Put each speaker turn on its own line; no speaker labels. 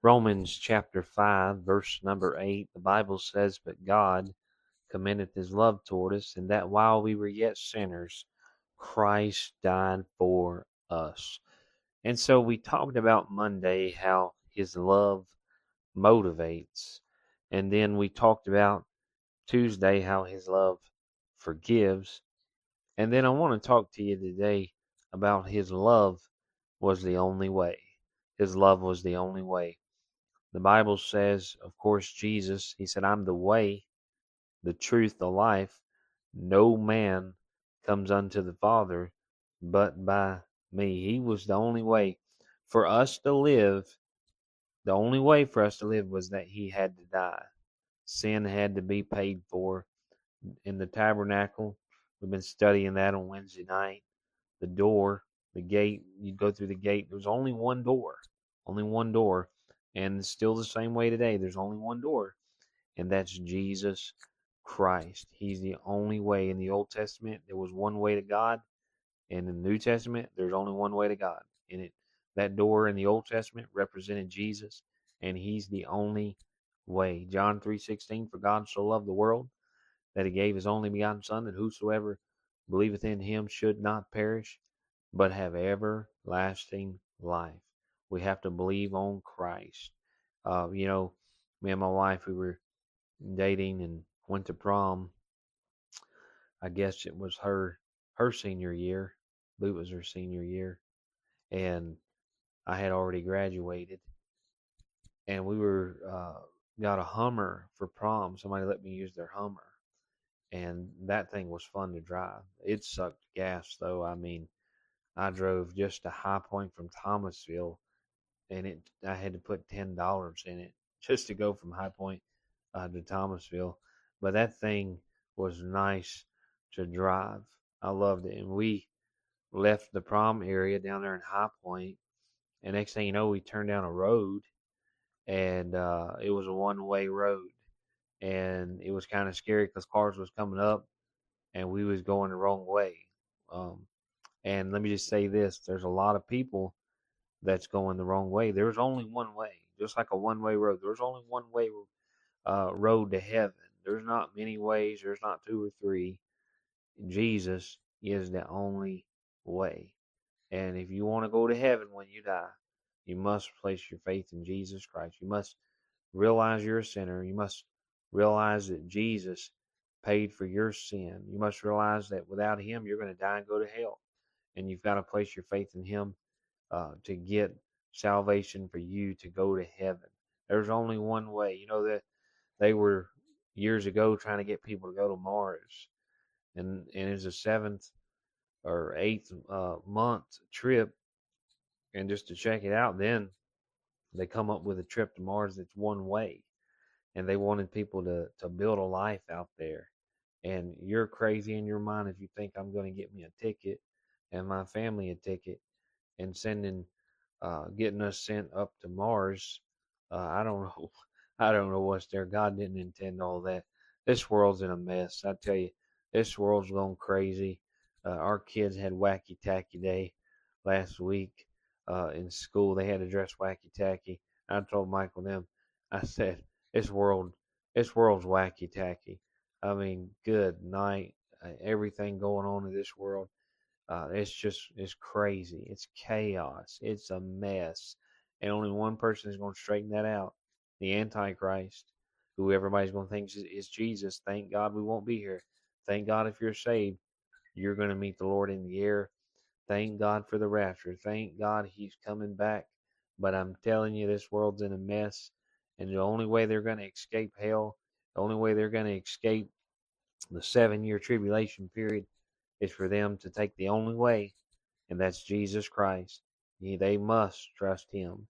Romans chapter 5, verse number 8, the Bible says, "But God commendeth his love toward us, and that while we were yet sinners, Christ died for us." And so we talked about Monday how his love motivates. And then we talked about Tuesday how his love forgives. And then I want to talk to you today about his love was the only way. His love was the only way. The Bible says, of course, Jesus, he said, "I'm the way, the truth, the life. No man comes unto the Father but by me." He was the only way for us to live. The only way for us to live was that he had to die. Sin had to be paid for. In the tabernacle, we've been studying that on Wednesday night. The door, the gate, you'd go through the gate. There was only one door. Only one door. And it's still the same way today. There's only one door, and that's Jesus Christ. He's the only way. In the Old Testament, there was one way to God. And in the New Testament, there's only one way to God. And that door in the Old Testament represented Jesus, and he's the only way. John 3:16, "For God so loved the world that he gave his only begotten Son, that whosoever believeth in him should not perish, but have everlasting life." We have to believe on Christ. Me and my wife, we were dating and went to prom. I guess it was her senior year. I believe it was her senior year, and I had already graduated, and we were got a Hummer for prom. Somebody let me use their Hummer, and that thing was fun to drive. It sucked gas though. I mean, I drove just to High Point from Thomasville, and I had to put $10 in it just to go from High Point to Thomasville. But that thing was nice to drive. I loved it, and we left the prom area down there in High Point, and next thing you know, we turned down a road, and it was a one-way road, and it was kind of scary because cars was coming up, and we was going the wrong way. Um, and let me just say this: there's a lot of people that's going the wrong way. There's only one way, just like a one-way road. There's only one way road to heaven. There's not many ways. There's not two or three. Jesus is the only way. And if you want to go to heaven when you die, you must place your faith in Jesus Christ. You must realize you're a sinner. You must realize that Jesus paid for your sin. You must realize that without him, you're going to die and go to hell. And you've got to place your faith in him to get salvation for you to go to heaven. There's only one way. You know that they were years ago trying to get people to go to Mars, and it was a seventh or eighth month trip, and just to check it out, then they come up with a trip to Mars that's one way, and they wanted people to build a life out there. And you're crazy in your mind if you think I'm going to get me a ticket and my family a ticket and getting us sent up to Mars. I don't know. I don't know what's there. God didn't intend all that. This world's in a mess. I tell you, this world's going crazy. Our kids had wacky tacky day last week in school. They had to dress wacky tacky. I told Michael and them, I said, this world, this world's wacky tacky. I mean, good night. Everything going on in this world. It's crazy. It's chaos. It's a mess. And only one person is going to straighten that out: the Antichrist, who everybody's going to think is Jesus. Thank God we won't be here. Thank God if you're saved, you're going to meet the Lord in the air. Thank God for the rapture. Thank God he's coming back. But I'm telling you, this world's in a mess. And the only way they're going to escape hell, the only way they're going to escape the 7-year tribulation period is for them to take the only way, and that's Jesus Christ. They must trust him.